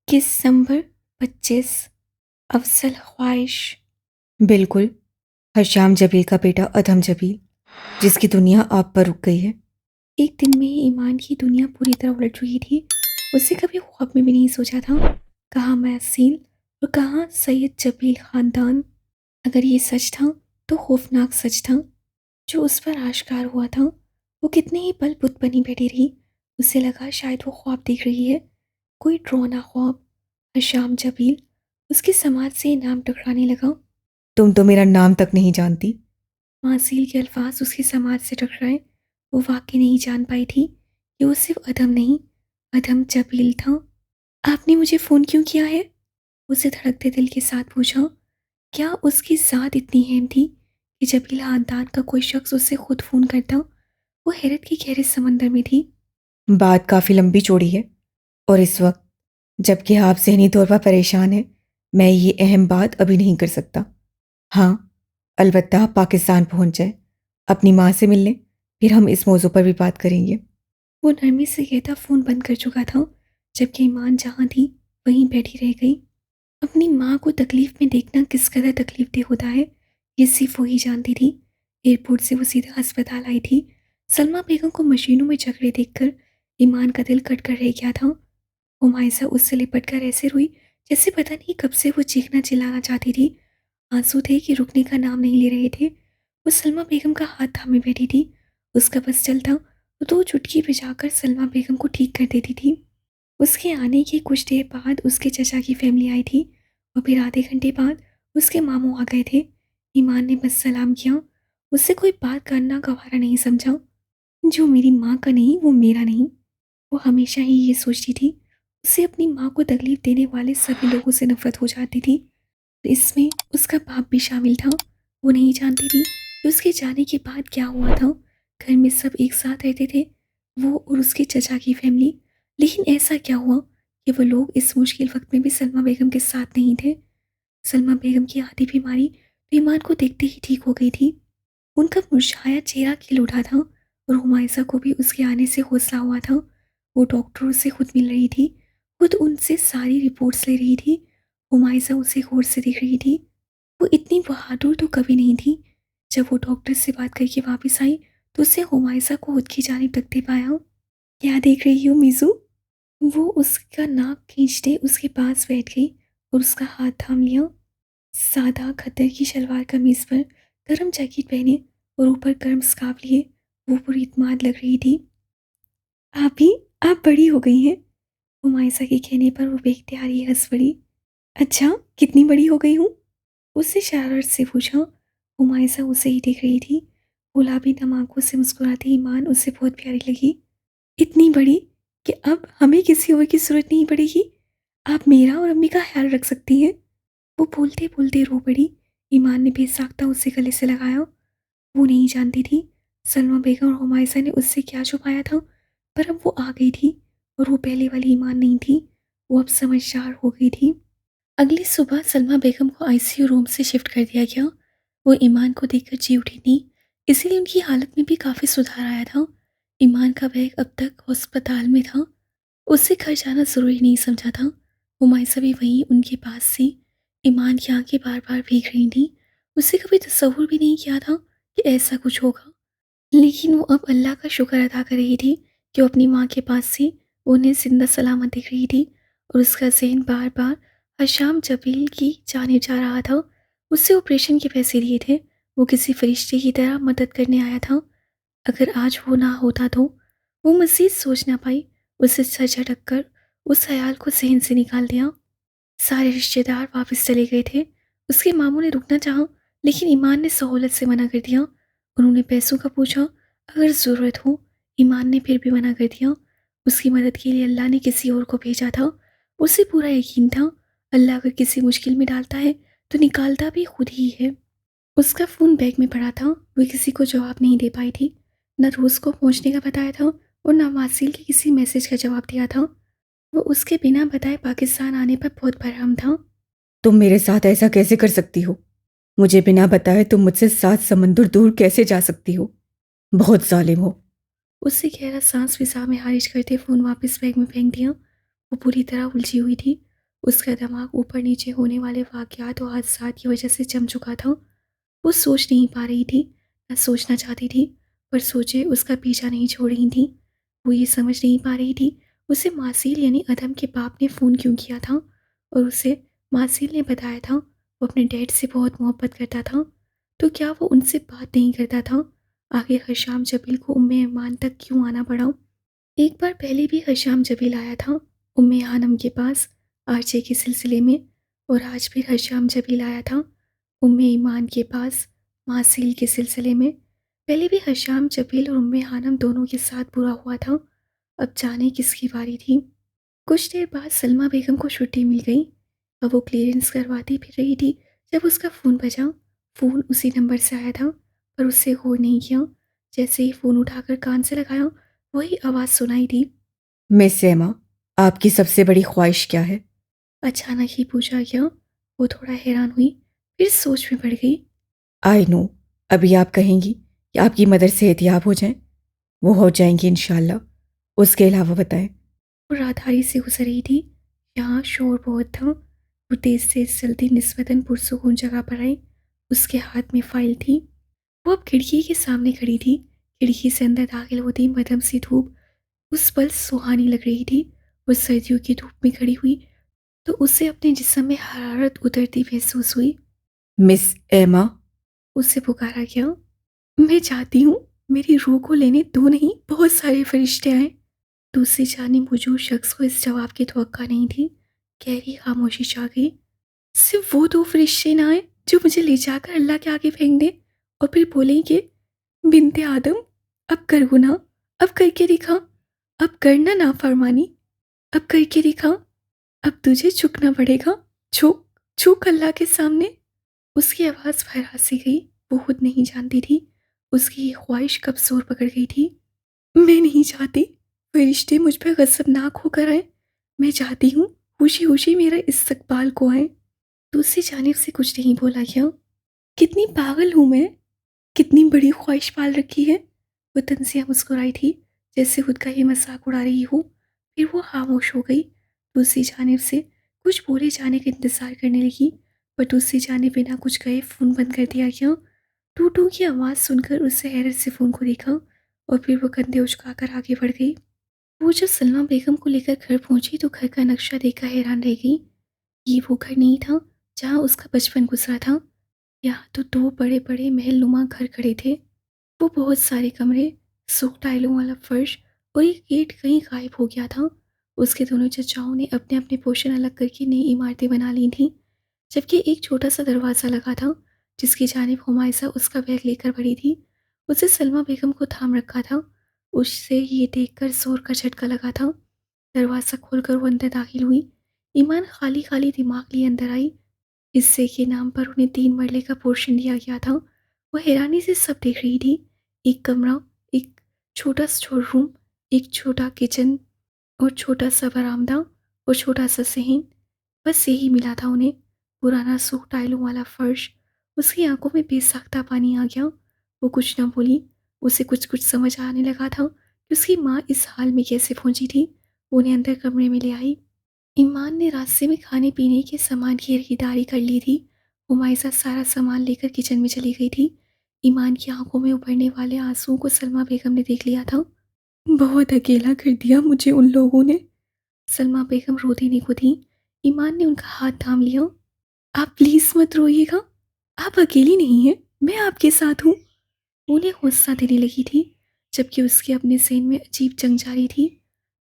دسمبر 25 افضل خواہش۔ بالکل، حشام جبیل کا بیٹا ادھم جبیل، جس کی دنیا آپ پر رک گئی ہے۔ ایک دن میں ہی ایمان کی دنیا پوری طرح الٹ چکی تھی۔ اسے کبھی خواب میں بھی نہیں سوچا تھا، کہاں محسین اور کہاں سید جبیل خاندان۔ اگر یہ سچ تھا تو خوفناک سچ تھا جو اس پر آشکار ہوا تھا۔ وہ کتنے ہی پل بت بنی بیٹھی رہی، اسے لگا شاید وہ خواب دیکھ رہی ہے، کوئی ڈراؤنا خواب۔ حشام جبیل اس کی سماعت سے نام ٹکرانے لگا۔ تم تو میرا نام تک نہیں جانتی۔ معسیل کے الفاظ اس کی سماعت سے ٹکرائے۔ وہ واقعی نہیں جان پائی تھی کہ وہ صرف ادھم نہیں، ادھم جبیل تھا۔ آپ نے مجھے فون کیوں کیا ہے؟ اسے دھڑکتے دل کے ساتھ پوچھا۔ کیا اس کی ذات اتنی اہم تھی کہ جبیل خاندان کا کوئی شخص اسے خود فون کرتا؟ وہ حیرت کے گہرے سمندر میں تھی۔ بات کافی لمبی چوڑی ہے، اور اس وقت جب کہ آپ ذہنی طور پر پریشان ہیں، میں یہ اہم بات ابھی نہیں کر سکتا۔ ہاں، البتہ آپ پاکستان پہنچ جائیں، اپنی ماں سے مل لیں، پھر ہم اس موضوع پر بھی بات کریں گے۔ وہ نرمی سے کہتا فون بند کر چکا تھا، جبکہ ایمان جہاں تھی وہیں بیٹھی رہ گئی۔ اپنی ماں کو تکلیف میں دیکھنا کس قدر تکلیف دہ ہوتا ہے، یہ صرف وہی جانتی تھی۔ ایئرپورٹ سے وہ سیدھا ہسپتال آئی تھی۔ سلمہ بیگم کو مشینوں میں جھگڑے دیکھ کر ایمان کا دل کٹ کر رہ گیا تھا۔ ہمایسہ اس سے لپٹ کر ایسے روئی جیسے پتہ نہیں کب سے وہ چیخنا چلانا چاہتی تھی۔ آنسو تھے کہ رکنے کا نام نہیں لے رہے تھے۔ وہ سلمہ بیگم کا ہاتھ تھامے بیٹھی تھی۔ اس کا بس چلتا تو چٹکی بجا کر سلمہ بیگم کو ٹھیک کر دیتی تھی۔ اس کے آنے کے کچھ دیر بعد اس کے چچا کی فیملی آئی تھی، اور پھر آدھے گھنٹے بعد اس کے ماموں آ گئے تھے۔ ایمان نے بس سلام کیا، اس سے کوئی بات کرنا گوارا نہیں سمجھا۔ جو میری ماں کا نہیں وہ میرا نہیں۔ وہ ہمیشہ ہی یہ سوچتی تھی۔ اسے اپنی ماں کو تکلیف دینے والے سبھی لوگوں سے نفرت ہو جاتی تھی، اس میں اس کا باپ بھی شامل تھا۔ وہ نہیں جانتی تھی کہ اس کے جانے کے بعد کیا ہوا تھا۔ گھر میں سب ایک ساتھ رہتے تھے، وہ اور اس کے چچا کی فیملی، لیکن ایسا کیا ہوا کہ وہ لوگ اس مشکل وقت میں بھی سلمہ بیگم کے ساتھ نہیں تھے۔ سلمہ بیگم کی آدھی بیماری تو ایمان کو دیکھتے ہی ٹھیک ہو گئی تھی۔ ان کا مرجھایا چہرہ کھل اٹھا تھا، اور ہمایسہ کو بھی اس کے آنے سے حوصلہ ہوا تھا۔ وہ ڈاکٹروں سے خود مل رہی تھی، خود ان سے ساری رپورٹس لے رہی تھی۔ ہمایسہ اسے غور سے دیکھ رہی تھی۔ وہ اتنی بہادر تو کبھی نہیں تھی۔ جب وہ ڈاکٹر سے بات کر کے واپس آئی تو اسے ہمایسہ کو خود کی جانب تکتے پایا۔ کیا دیکھ رہی ہو میزو؟ وہ اس کا ناک کھینچتے اس کے پاس بیٹھ گئی اور اس کا ہاتھ تھام لیا۔ سادہ کھدر کی شلوار قمیض پر گرم جیکٹ پہنے اور اوپر گرم سکارف لیے وہ پوری اعتماد لگ رہی تھی۔ آپ بڑی ہو گئی ہیں۔ ہمایسہ کے کہنے پر وہ بے اختیار ہنس پڑی۔ اچھا، کتنی بڑی ہو گئی ہوں؟ اس سے شرارت سے پوچھا۔ ہمایسہ اسے ہی دیکھ رہی تھی۔ گلابی نم آنکھوں سے مسکراتی ایمان اسے بہت پیاری لگی۔ اتنی بڑی کہ اب ہمیں کسی اور کی ضرورت نہیں پڑے گی، آپ میرا اور امی کا خیال رکھ سکتی ہیں۔ وہ بولتے بولتے رو پڑی۔ ایمان نے بے ساختہ اسے گلے سے لگایا۔ وہ نہیں جانتی تھی سلمہ بیگم اور ہمایسہ نے اس سے کیا چھپایا تھا، پر اب وہ آ گئی تھی، اور وہ پہلے والی ایمان نہیں تھی، وہ اب سمجھدار ہو گئی تھی۔ اگلی صبح سلمہ بیگم کو ICU روم سے شفٹ کر دیا گیا۔ وہ ایمان کو دیکھ کر جی اٹھی تھی، اسی لیے ان کی حالت میں بھی کافی سدھار آیا تھا۔ ایمان کا بیگ اب تک ہسپتال میں تھا، اس سے گھر جانا ضروری نہیں سمجھا تھا۔ ہمایسہ بھی وہیں ان کے پاس سی۔ ایمان کی آنکھیں بار بار بھیگ رہی تھیں۔ اس سے کبھی تصور بھی نہیں کیا تھا کہ ایسا کچھ ہوگا، لیکن وہ اب اللہ کا شکر ادا کر رہی تھی کہ وہ اپنی ماں کے پاس سی، وہ انہیں زندہ سلامت دیکھ رہی تھی، اور اس کا ذہن بار بار حشام جبیل کی جانب جا رہا تھا۔ اس سے آپریشن کے پیسے دیے تھے، وہ کسی فرشتے کی طرح مدد کرنے آیا تھا۔ اگر آج وہ نہ ہوتا تو وہ مزید سوچ نہ پائی۔ اسے سر جھٹک کر اس خیال کو ذہن سے نکال دیا۔ سارے رشتہ دار واپس چلے گئے تھے۔ اس کے ماموں نے رکنا چاہا، لیکن ایمان نے سہولت سے منع کر دیا۔ انہوں نے پیسوں کا پوچھا، اگر ضرورت ہو۔ ایمان نے پھر بھی منع کر دیا۔ اس کی مدد کے لیے اللہ نے کسی اور کو بھیجا تھا۔ اسے پورا یقین تھا اللہ اگر کسی مشکل میں ڈالتا ہے تو نکالتا بھی خود ہی ہے۔ اس کا فون بیگ میں پڑا تھا، وہ کسی کو جواب نہیں دے پائی تھی، نہ روز کو پہنچنے کا بتایا تھا اور نہ معسیل کے کسی میسج کا جواب دیا تھا۔ وہ اس کے بنا بتائے پاکستان آنے پر بہت برہم تھا۔ تم میرے ساتھ ایسا کیسے کر سکتی ہو؟ مجھے بنا بتائے تم مجھ سے 7 سمندر دور کیسے جا سکتی ہو؟ بہت ظالم ہو۔ اس سے گہرا سانس فضا میں خارج کرتے فون واپس بیگ میں پھینک دیا۔ وہ پوری طرح الجھی ہوئی تھی۔ اس کا دماغ اوپر نیچے ہونے والے واقعات و حادثات کی وجہ سے جم چکا تھا۔ وہ سوچ نہیں پا رہی تھی، نہ سوچنا چاہتی تھی، پر سوچے اس کا پیچھا نہیں چھوڑ رہی تھیں۔ وہ یہ سمجھ نہیں پا رہی تھی اسے ماسیل یعنی ادم کے باپ نے فون کیوں کیا تھا، اور اسے ماسیل نے بتایا تھا وہ اپنے ڈیڈ سے بہت محبت کرتا تھا، تو کیا وہ ان سے بات نہیں کرتا تھا؟ آگے خشام جبیل کو ایمان تک کیوں آنا پڑا؟ ایک بار پہلے بھی خشام جبیل آیا تھا ہانم کے پاس آرچے کے سلسلے میں، اور آج پھر خشام جبیل آیا تھا ایمان کے پاس ماسیل کے سلسلے میں۔ پہلے بھی خشام جبیل اور ہانم دونوں کے ساتھ برا ہوا تھا، اب جانے کس کی باری تھی۔ کچھ دیر بعد سلمہ بیگم کو چھٹی مل گئی۔ اب وہ کلیئرنس کرواتی پھر رہی تھی جب اس کا فون بجا۔ فون اسی نمبر سے آیا تھا، پر اس سے غور نہیں کیا۔ جیسے ہی فون اٹھا کر کان سے لگایا وہی آواز سنائی دی۔ مس ایما، آپ کی سب سے بڑی خواہش کیا ہے؟ اچانک ہی پوچھا گیا۔ وہ تھوڑا حیران ہوئی، پھر سوچ میں پڑ گئی۔ آئی نو، ابھی آپ کہیں گی کہ آپ کی مدر صحتیاب ہو جائیں، وہ ہو جائیں گی انشاءاللہ۔ اس کے علاوہ بتائیں۔ وہ رادھاری سے گزر رہی تھی، یہاں شور بہت تھا۔ وہ تیز تیز چلتی نسبتاً پرسکون جگہ پر آئی، اس کے ہاتھ میں فائل تھی۔ وہ اب کھڑکی کے سامنے کھڑی تھی۔ کھڑکی سے اندر داخل ہوتی مدھم سی دھوپ اس پل سہانی لگ رہی تھی۔ وہ سردیوں کی دھوپ میں کھڑی ہوئی تو اسے اپنے جسم میں حرارت اترتی محسوس ہوئی۔ مس ایما، اسے پکارا گیا۔ میں چاہتی ہوں میری روح کو لینے دو نہیں بہت سارے فرشتے آئیں۔ دوسری جانب موجود شخص کو اس جواب کی توقع نہیں تھی۔ گہری خاموشی چھا گئی۔ صرف وہ دو فرشتے نہ آئیں جو مجھے لے جا کر اللہ کے آگے پھینک دیں اور پھر بولیں کہ بنت آدم اب کر گناہ، اب کر کے دکھا، اب کرنا نافرمانی، اب کر کے دکھا، اب تجھے جھکنا پڑے گا، جھک جھک اللہ کے سامنے۔ اس کی آواز پھرا سی گئی۔ وہ خود نہیں جانتی تھی اس کی یہ خواہش کب زور پکڑ گئی تھی۔ میں نہیں چاہتی فرشتے مجھ پہ غضبناک ہو کر آئیں، میں چاہتی ہوں خوشی خوشی میرا استقبال کو آئیں۔ دوسری جانب سے کچھ نہیں بولا گیا۔ کتنی پاگل ہوں میں، کتنی بڑی خواہش پال رکھی ہے۔ وہ تنزیہ مسکرائی تھی جیسے خود کا یہ مذاق اڑا رہی ہو، پھر وہ خاموش ہو گئی۔ دوسری جانب سے کچھ بولے جانے کا انتظار کرنے لگی، پر دوسری جانب بنا کچھ کہے فون بند کر دیا گیا۔ ٹو ٹو کی آواز سن کر اس سے حیرت سے فون کو دیکھا اور پھر وہ کندھے اچکا کر آگے بڑھ گئی۔ وہ جب سلمہ بیگم کو لے کر گھر پہنچی تو گھر کا نقشہ دیکھ کر حیران رہ گئی۔ یہ وہ گھر نہیں تھا جہاں اس کا بچپن گزرا تھا۔ یہاں تو دو بڑے بڑے محل نما گھر کھڑے تھے۔ وہ بہت سارے کمرے، سرخ ٹائلوں والا فرش اور ایک گیٹ کہیں غائب ہو گیا تھا۔ اس کے دونوں چچاؤں نے اپنے اپنے پورشن الگ کر کے نئی عمارتیں بنا لی تھیں، جبکہ ایک چھوٹا سا دروازہ لگا تھا جس کی جانب ہمایسہ اس کا بیگ لے کر بڑھی تھی۔ اسے سلمہ بیگم کو تھام رکھا تھا۔ اس سے یہ دیکھ کر زور کا جھٹکا لگا تھا۔ دروازہ کھول کر وہ اندر داخل ہوئی۔ ایمان خالی خالی دماغ لیے اندر آئی۔ حصے کے نام پر انہیں 3 مرلے کا پورشن دیا گیا تھا۔ وہ حیرانی سے سب دیکھ رہی تھی۔ ایک کمرہ، ایک چھوٹا اسٹور روم، ایک چھوٹا کچن اور چھوٹا سا برآمدہ اور چھوٹا سا صحن، بس یہی ملا تھا انہیں۔ پرانا سرخ ٹائلوں والا فرش۔ اس کی آنکھوں میں بے ساختہ پانی آ گیا۔ وہ کچھ نہ بولی۔ اسے کچھ سمجھ آنے لگا تھا کہ اس کی ماں اس حال میں کیسے پہنچی تھی۔ وہ انہیں اندر کمرے میں لے آئی۔ ایمان نے راستے میں کھانے پینے کے سامان کی خریداری کر لی تھی۔ ہمایسہ سارا سامان لے کر کچن میں چلی گئی تھی۔ ایمان کی آنکھوں میں ابھرنے والے آنسوؤں کو سلمہ بیگم نے دیکھ لیا تھا۔ بہت اکیلا کر دیا مجھے ان لوگوں نے۔ سلمہ بیگم روتی نہیں کو تھیں۔ ایمان نے ان کا ہاتھ تھام لیا۔ آپ پلیز مت روئیے گا، آپ اکیلی نہیں ہیں، میں آپ کے ساتھ ہوں۔ انہیں غصہ دینے لگی تھی جبکہ اس کے اپنے ذہن میں عجیب جنگ جاری تھی۔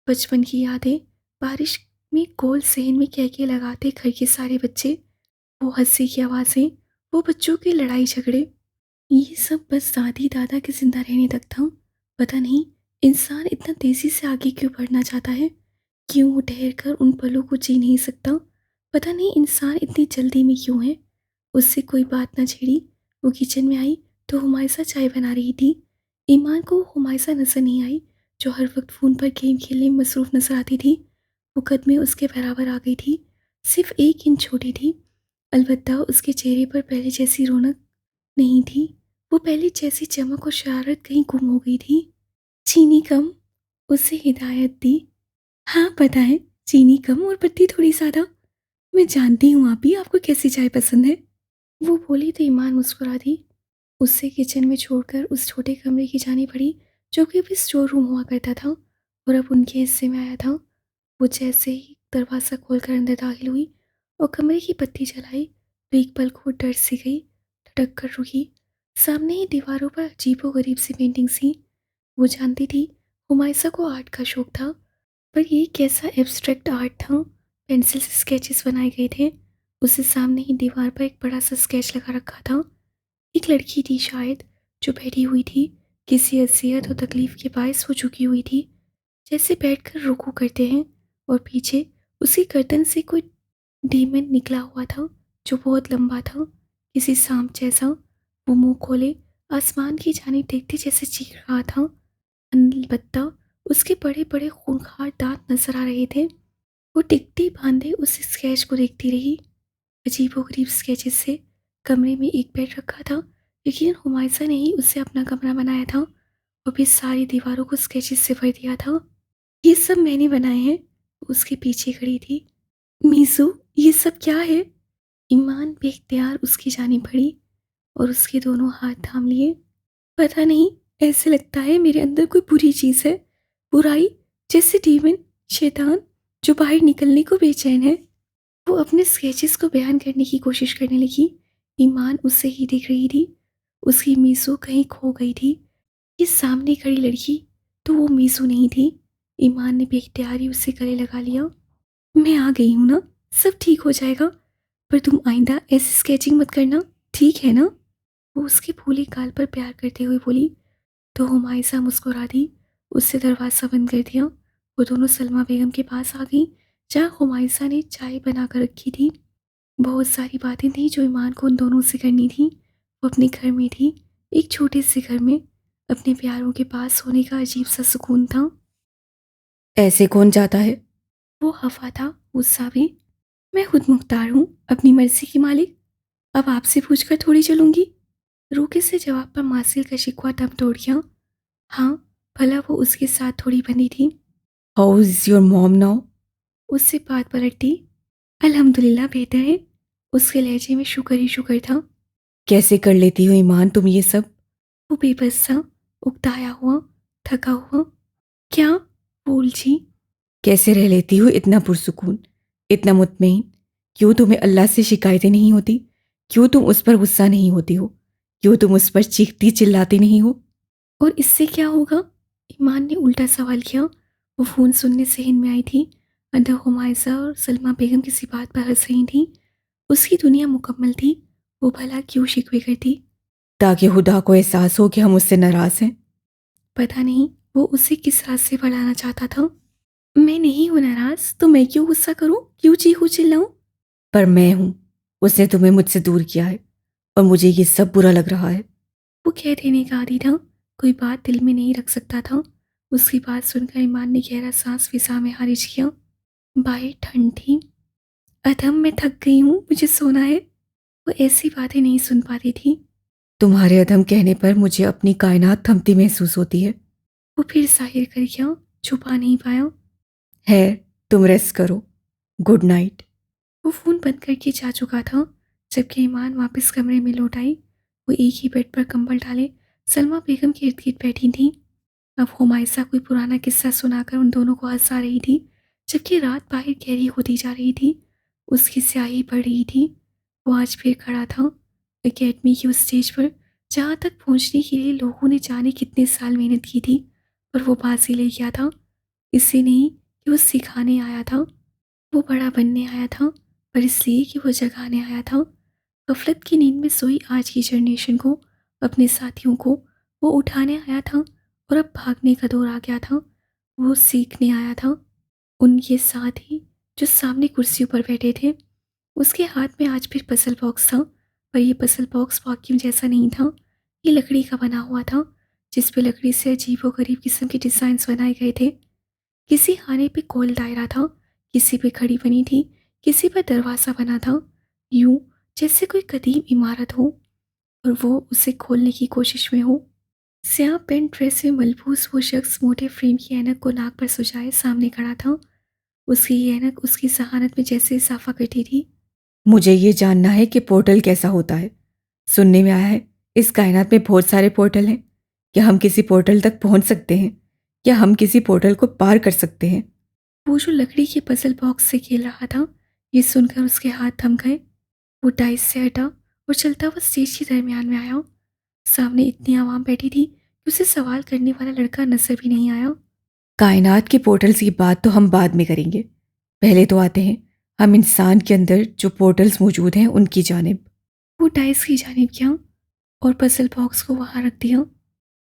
بچپن کی یادیں، بارش میں گول صحن میں کہکے لگاتے گھر کے سارے بچے، وہ ہنسی کی آوازیں، وہ بچوں کے لڑائی جھگڑے، یہ سب بس دادی دادا کے زندہ رہنے تک تھا۔ پتہ نہیں انسان اتنا تیزی سے آگے کیوں بڑھنا چاہتا ہے، کیوں وہ ٹھہر کر ان پلوں کو جی نہیں سکتا۔ پتہ نہیں انسان اتنی جلدی میں کیوں ہے۔ اس سے کوئی بات نہ چھیڑی۔ وہ کچن میں آئی تو ہمایسہ چائے بنا رہی تھی۔ ایمان کو وہ ہمایسہ نظر نہیں آئی جو ہر وقت فون پر گیم کھیلنے میں مصروف نظر آتی تھی۔ وہ قد میں اس کے برابر آ گئی تھی، صرف 1 انچ چھوٹی تھی۔ البتہ اس کے چہرے پر پہلے جیسی رونق نہیں تھی، وہ پہلے جیسی چمک اور شرارت کہیں گم ہو گئی تھی۔ چینی کم، اسے ہدایت دی۔ ہاں پتہ ہے، چینی کم اور پتی تھوڑی زیادہ۔ میں جانتی ہوں آپی آپ کو کیسی چائے پسند ہے، وہ بولی تو ایمان مسکرا دی۔ اسے کچن میں چھوڑ کر اس چھوٹے کمرے کی جانی پڑی جو کہ ابھی اسٹور روم ہوا کرتا تھا اور اب ان کے حصے میں آیا تھا۔ وہ جیسے ہی دروازہ کھول کر اندر داخل ہوئی اور کمرے کی بتی جلائی تو ایک پل کو ڈر سی گئی، ٹھٹک کر رکی۔ سامنے ہی دیواروں پر عجیب و غریب سی پینٹنگ سی۔ وہ جانتی تھی ہمائسہ کو آرٹ کا شوق تھا، پر یہ کیسا ایبسٹریکٹ آرٹ تھا۔ پینسل سے اسکیچز بنائے گئے تھے۔ اسے سامنے ہی دیوار پر ایک بڑا سا اسکیچ لگا رکھا تھا۔ ایک لڑکی تھی شاید جو بیٹھی ہوئی تھی، کسی اذیت اور تکلیف کے باعث وہ جھکی ہوئی تھی، جیسے بیٹھ کر رکوع کرتے ہیں، اور پیچھے اسی گردن سے کوئی ڈیمن نکلا ہوا تھا جو بہت لمبا تھا، کسی سانپ جیسا۔ وہ منہ کھولے آسمان کی جانب دیکھتے جیسے چیخ رہا تھا، البتہ اس کے بڑے بڑے خونخوار دانت نظر آ رہے تھے۔ وہ ٹکٹی باندھے اس اسکیچ کو دیکھتی رہی۔ عجیب و غریب اسکیچز سے کمرے میں ایک بیڈ رکھا تھا، لیکن ہمائسہ نے ہی اسے اپنا کمرہ بنایا تھا اور پھر ساری دیواروں کو اسکیچز سے بھر دیا تھا۔ یہ سب میں نے بنائے ہیں، وہ اس کے پیچھے کھڑی تھی۔ میزو، یہ سب کیا ہے؟ ایمان بے اختیار اس کی جانب بڑھی اور اس کے دونوں ہاتھ تھام لیے۔ پتہ نہیں، ایسے لگتا ہے میرے اندر کوئی بری چیز ہے، برائی، جیسے ڈیمن، شیطان جو باہر نکلنے کو بے چین ہے۔ وہ اپنے اسکیچز کو بیان کرنے کی کوشش کرنے لگی۔ ایمان اسے ہی دیکھ رہی تھی۔ اس کی میزو کہیں کھو گئی تھی۔ یہ سامنے کھڑی لڑکی تو وہ میزو نہیں تھی۔ ایمان نے بے اختیاری اسے گلے لگا لیا۔ میں آ گئی ہوں نا، سب ٹھیک ہو جائے گا، پر تم آئندہ ایسی اسکیچنگ مت کرنا، ٹھیک ہے نا؟ وہ اس کے پھولے گال پر پیار کرتے ہوئے بولی تو ہمائسہ مسکرا دی۔ اس سے دروازہ بند کر دیا۔ وہ دونوں سلمیٰ بیگم کے پاس آ گئیں جہاں ہمائسہ نے چائے بنا کر رکھی تھی۔ بہت ساری باتیں تھیں جو ایمان کو ان دونوں سے کرنی تھیں۔ وہ اپنے گھر میں تھی، ایک چھوٹے سے گھر میں، اپنے پیاروں کے پاس ہونے کا عجیب سا سکون تھا۔ ایسے کون جاتا ہے؟ وہ خفا تھا، غصہ بھی۔ میں خود مختار ہوں، اپنی مرضی کی مالک، اب آپ سے پوچھ کر تھوڑی چلوں گی۔ روکے سے جواب پر ماسل کا شکوہ دم توڑ گیا۔ ہاں، بھلا وہ اس کے ساتھ تھوڑی بندی تھی۔ How is your mom now? اس سے بات پلٹی۔ الحمدللہ بہتر ہے، اس کے لہجے میں شکر ہی شکر تھا۔ کیسے کر لیتی ہو ایمان تم یہ سب؟ وہ بے بس تھا، اکتایا ہوا، تھکا ہوا۔ کیا؟ وہ الجھی۔ کیسے رہ لیتی ہو اتنا پرسکون، اتنا مطمئن؟ کیوں تمہیں اللہ سے شکایتیں نہیں ہوتی؟ کیوں تم اس پر غصہ نہیں ہوتی ہو؟ کیوں تم اس پر چیختی چلاتی نہیں ہو؟ اور اس سے کیا ہوگا؟ ایمان نے الٹا سوال کیا۔ وہ فون سننے سے ہند میں آئی تھی۔ اندر ہمائسہ اور سلمیٰ بیگم کسی بات پر ہنس رہی تھیں۔ اس کی دنیا مکمل تھی، وہ بھلا کیوں شکوے کرتی؟ تاکہ خدا کو احساس ہو کہ ہم اس سے ناراض ہیں۔ پتہ نہیں وہ اسے کس راز سے بڑھانا چاہتا تھا۔ میں نہیں ہوں ناراض تو میں کیوں غصہ کروں، کیوں چیخوں چلاؤں؟ پر میں ہوں، اس نے تمہیں مجھ سے دور کیا ہے اور مجھے یہ سب برا لگ رہا ہے۔ وہ کہہ دینے کا عادی تھا، کوئی بات دل میں نہیں رکھ سکتا تھا۔ اس کی بات سن کر ایمان نے گہرا سانس فضا میں خارج کیا۔ باہر ٹھنڈ تھی۔ ادھم میں تھک گئی ہوں، مجھے سونا ہے۔ وہ ایسی باتیں نہیں سن پاتی تھی۔ تمہارے عدم کہنے پر مجھے اپنی کائنات تھمتی محسوس ہوتی ہے۔ وہ پھر ظاہر کر گیا، چھپا نہیں پایا۔ ہے، تم ریسٹ کرو، گڈ نائٹ۔ وہ فون بند کر کے جا چکا تھا۔ جبکہ ایمان واپس کمرے میں لوٹ آئی، وہ ایک ہی بیڈ پر کمبل ڈالے سلمیٰ بیگم کے ارد گرد بیٹھی تھیں۔ اب ہمائسہ کوئی پرانا قصہ سنا کر ان دونوں کو ہنسا رہی تھی، جبکہ رات باہر گہری ہوتی جا رہی تھی، اس کی سیاہی بڑھ رہی تھی۔ وہ آج پھر کھڑا تھا اکیڈمی کی اس اسٹیج پر جہاں تک پہنچنے کے لیے لوگوں نے جانے کتنے سال محنت کی تھی، پر وہ بازی لے گیا تھا۔ اس سے نہیں کہ وہ سکھانے آیا تھا، وہ بڑا بننے آیا تھا، پر اس لیے کہ وہ جگانے آیا تھا۔ غفلت کی نیند میں سوئی آج کی جنریشن کو، اپنے ساتھیوں کو وہ اٹھانے آیا تھا، اور اب بھاگنے کا دور آ گیا تھا۔ وہ سیکھنے آیا تھا۔ ان کے ساتھ ہی جو سامنے کرسیوں پر بیٹھے تھے، اس کے ہاتھ میں آج پھر پزل باکس تھا، پر یہ پزل باکس واکیوم جیسا نہیں تھا، یہ لکڑی کا بنا ہوا تھا، جس پہ لکڑی سے عجیب و غریب قسم کے ڈیزائنز بنائے گئے تھے۔ کسی خانے پہ گول دائرہ تھا، کسی پہ کھڑی بنی تھی، کسی پر دروازہ بنا تھا، یوں جیسے کوئی قدیم عمارت ہو اور وہ اسے کھولنے کی کوشش میں ہو۔ سیاہ پینٹ ڈریس میں ملبوس وہ شخص موٹے فریم کی اینک کو ناک پر سجائے سامنے کھڑا تھا۔ اس کی یہ اینک اس کی ذہانت میں جیسے اضافہ کرتی تھی۔ مجھے یہ جاننا ہے کہ پورٹل کیسا ہوتا ہے۔ سننے میں آیا ہے اس کائنات میں بہت سارے پورٹل ہیں۔ کیا ہم کسی پورٹل تک پہنچ سکتے ہیں؟ کیا ہم کسی پورٹل کو پار کر سکتے ہیں؟ وہ جو لکڑی کے پزل باکس سے کھیل رہا تھا، یہ سن کر اس کے ہاتھ تھم گئے۔ وہ ڈائس سے ہٹا اور چلتا ہوا اسٹیج کے درمیان میں آیا۔ سامنے اتنی عوام بیٹھی تھی کہ اسے سوال کرنے والا لڑکا نظر بھی نہیں آیا۔ کائنات کے پورٹلز کی بات تو ہم بعد میں کریں گے، پہلے تو آتے ہیں ہم انسان کے اندر جو پورٹلز موجود ہیں ان کی جانب۔ وہ ڈائس کی جانب کیا اور پزل باکس کو وہاں رکھ دیا۔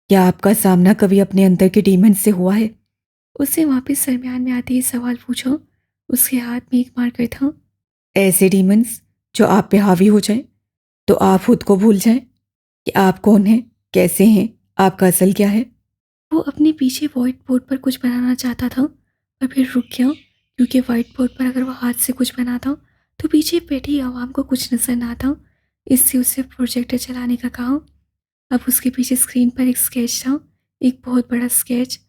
کیا آپ کا سامنا کبھی اپنے اندر کے ڈیمن سے ہوا ہے؟ اس نے واپس درمیان میں آتے ہی سوال پوچھا۔ اس کے ہاتھ میں ایک مارکر تھا۔ ایسے ڈیمنز جو آپ پہ حاوی ہو جائیں تو آپ خود کو بھول جائیں کہ آپ کون ہیں، کیسے ہیں، آپ کا اصل کیا ہے۔ وہ اپنے پیچھے وائٹ بورڈ پر کچھ بنانا چاہتا تھا پر پھر رک گیا، کیونکہ وائٹ بورڈ پر اگر وہ ہاتھ سے کچھ بناتا تو پیچھے بیٹھی عوام کو کچھ نظر نہ آتا، اس سے اسے پروجیکٹر چلانے کا کہا۔ اب اس کے پیچھے اسکرین پر ایک اسکیچ تھا، ایک بہت بڑا اسکیچ۔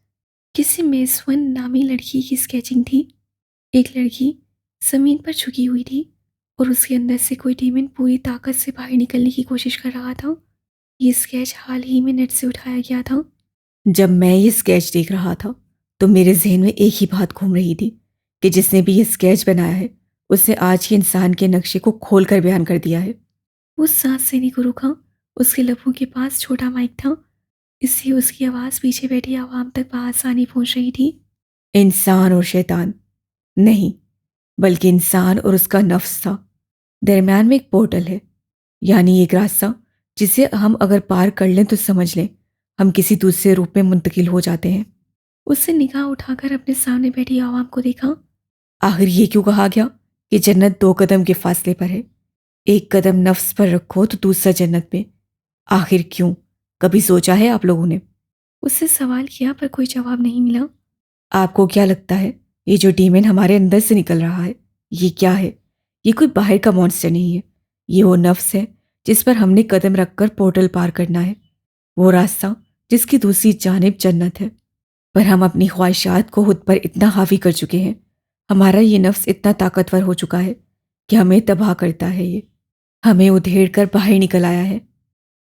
کسی میسون نامی لڑکی کی اسکیچنگ تھی۔ ایک لڑکی زمین پر جھکی ہوئی تھی اور اس کے اندر سے کوئی ڈیمن پوری طاقت سے باہر نکلنے کی کوشش کر رہا تھا۔ یہ اسکیچ حال ہی میں نیٹ سے اٹھایا گیا تھا۔ جب میں یہ اسکیچ دیکھ رہا تھا تو میرے ذہن میں ایک ہی بات گھوم رہی تھی کہ جس نے بھی یہ اسکیچ بنایا ہے اس نے آج ہی انسان کے نقشے کو کھول کر بیان کر دیا ہے۔ وہ سانس لینے کو رکا۔ اس کے لبوں کے پاس چھوٹا مائک تھا، اس لیے اس کی آواز پیچھے بیٹھی عوام تک بآسانی پہنچ رہی تھی۔ انسان اور شیطان نہیں، بلکہ انسان اور اس کا نفس تھا۔ درمیان میں ایک پورٹل ہے، یعنی ایک راستہ جسے ہم اگر پار کر لیں تو سمجھ لیں ہم کسی دوسرے روپ میں منتقل ہو جاتے ہیں۔ اس نے نگاہ اٹھا کر اپنے سامنے بیٹھی عوام کو دیکھا۔ آخر یہ کیوں کہا گیا کہ جنت 2 قدم کے فاصلے پر ہے؟ ایک قدم نفس پر رکھو تو دوسرا جنت میں۔ آخر کیوں؟ کبھی سوچا ہے آپ لوگوں نے؟ اس سے سوال کیا پر کوئی جواب نہیں ملا۔ آپ کو کیا لگتا ہے یہ جو ڈیمن ہمارے اندر سے نکل رہا ہے یہ کیا ہے؟ یہ کوئی باہر کا مونسٹر نہیں ہے، یہ وہ نفس ہے جس پر ہم نے قدم رکھ کر پورٹل پار کرنا ہے، وہ راستہ جس کی دوسری جانب جنت ہے۔ پر ہم اپنی خواہشات کو خود پر اتنا حاوی کر چکے ہیں، ہمارا یہ نفس اتنا طاقتور ہو چکا ہے کہ ہمیں تباہ کرتا ہے، یہ ہمیں ادھیڑ کر باہر نکل آیا ہے۔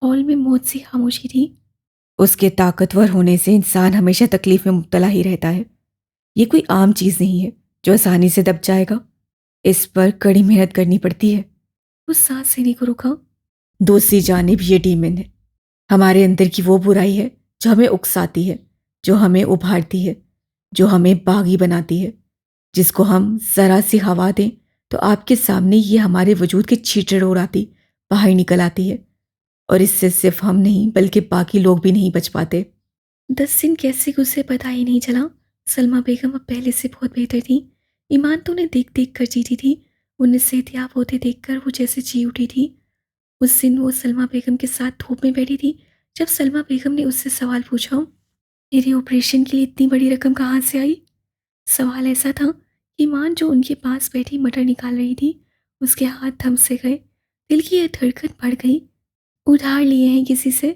ہال میں موت سی خاموشی تھی۔ اس کے طاقتور ہونے سے انسان ہمیشہ تکلیف میں مبتلا ہی رہتا ہے۔ یہ کوئی عام چیز نہیں ہے جو آسانی سے دب جائے گا، اس پر کڑی محنت کرنی پڑتی ہے۔ وہ سانس لینے کو رکا۔ دوسری جانب یہ ڈیمن ہے، ہمارے اندر کی وہ برائی ہے جو ہمیں اکساتی ہے، جو ہمیں ابھارتی ہے، جو ہمیں باغی بناتی ہے، جس کو ہم ذرا سی ہوا دیں تو آپ کے سامنے یہ ہمارے وجود کے چھیٹر اڑاتی باہر نکل آتی ہے، اور اس سے صرف ہم نہیں بلکہ باقی لوگ بھی نہیں بچ پاتے۔ 10 دن کیسے گزرے پتہ ہی نہیں چلا۔ سلمہ بیگم اب پہلے سے بہت بہتر تھی۔ ایمان تو انہیں دیکھ دیکھ کر جیتی تھی، انہیں صحتیاب ہوتے دیکھ کر وہ جیسے جی اٹھی تھی۔ اس دن وہ سلمہ بیگم کے ساتھ دھوپ میں بیٹھی تھی جب سلمہ بیگم نے اس سے سوال پوچھا، میرے آپریشن کے لیے اتنی بڑی رقم کہاں سے آئی؟ سوال ایسا تھا کہ ایمان جو ان کے پاس بیٹھی مٹر نکال رہی تھی، اس کے ہاتھ تھم سے گئے، دل کی یہ دھڑکن بڑھ گئی۔ ادھار لیے ہیں کسی سے؟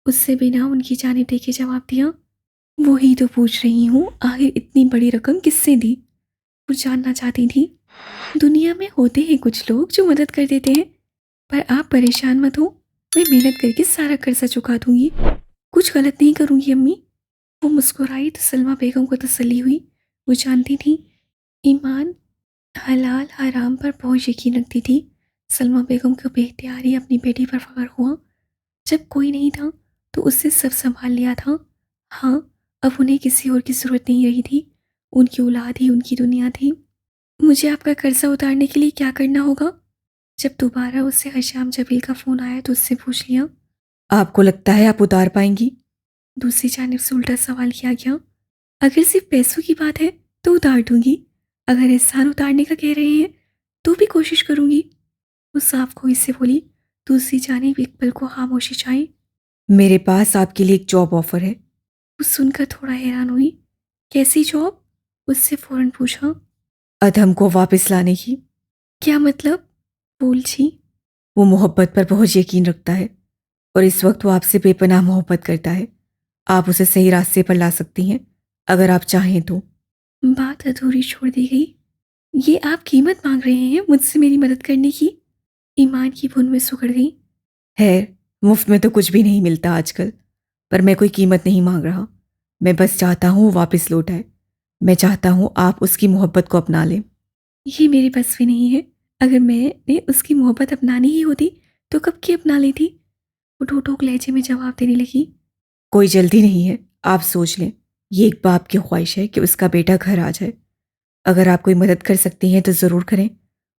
اس سے بنا ان کی جانب دیکھے جواب دیا، وہی تو پوچھ رہی ہوں، آخر اتنی بڑی رقم کس سے دی؟ وہ جاننا چاہتی تھی۔ دنیا میں ہوتے ہیں کچھ لوگ جو مدد کر دیتے ہیں، پر آپ پریشان مت ہو، میں محنت کر کے سارا قرضہ چکا دوں گی، کچھ غلط نہیں کروں گی امی۔ وہ مسکرائی تو سلمہ بیگم کو تسلی ہوئی۔ وہ جانتی تھی ایمان حلال حرام پر بہت یقین رکھتی تھی۔ سلمہ بیگم کو بے اختیاری اپنی بیٹی پر فخر ہوا۔ جب کوئی نہیں تھا تو اس سے سب سنبھال لیا تھا۔ ہاں، اب انہیں کسی اور کی ضرورت نہیں رہی تھی، ان کی اولاد ہی ان کی دنیا تھی۔ مجھے آپ کا قرضہ اتارنے کے لیے کیا کرنا ہوگا؟ جب دوبارہ اس سے حشام جبیل کا فون آیا تو اس سے پوچھ لیا۔ آپ کو لگتا ہے آپ اتار پائیں گی؟ دوسری جانب سے الٹا سوال کیا گیا۔ اگر صرف پیسوں کی بات ہے تو اتار دوں گی، اگر احسان اتارنے کا کہہ رہے ہیں تو بھی کوشش کروں گی، وہ صاف گوئی سے بولی۔ دوسری جانب ایک پل کو خاموشی چھائی۔ میرے پاس آپ کے لیے ایک جاب آفر ہے۔ وہ سن کر تھوڑا حیران ہوئی۔ کیسی جاب؟ اس سے فوراً پوچھا۔ ادھم کو واپس لانے کی۔ کیا مطلب؟ بول جی۔ وہ محبت پر بہت یقین رکھتا ہے اور اس وقت وہ آپ سے بے پناہ محبت کرتا ہے۔ آپ اسے صحیح راستے پر لا سکتی ہیں اگر آپ چاہیں تو۔ بات ادھوری چھوڑ دی گئی۔ یہ آپ قیمت مانگ رہے ہیں مجھ سے میری مدد کرنے کی؟ ایمان کی بھون میں سکڑ گئی۔ خیر، مفت میں تو کچھ بھی نہیں ملتا آج کل، پر میں کوئی قیمت نہیں مانگ رہا۔ میں بس چاہتا ہوں وہ واپس لوٹ آئے۔ میں چاہتا ہوں آپ اس کی محبت کو اپنا لیں۔ یہ میری بس میں نہیں ہے۔ اگر میں نے اس کی محبت اپنانی ہی ہوتی تو کب کی اپنا لی تھی؟ وہ ٹھوک ٹھوک لہجے میں جواب دینے لگی۔ کوئی جلدی نہیں ہے، آپ سوچ لیں۔ یہ ایک باپ کی خواہش ہے کہ اس کا بیٹا گھر آ جائے۔ اگر آپ کوئی مدد کر سکتی ہیں تو ضرور کریں،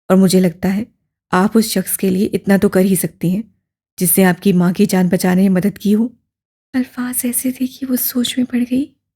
اور مجھے لگتا ہے آپ اس شخص کے لیے اتنا تو کر ہی سکتی ہیں جس سے آپ کی ماں کی جان بچانے میں مدد کی ہو۔ الفاظ ایسے تھے کہ وہ سوچ میں پڑ گئی۔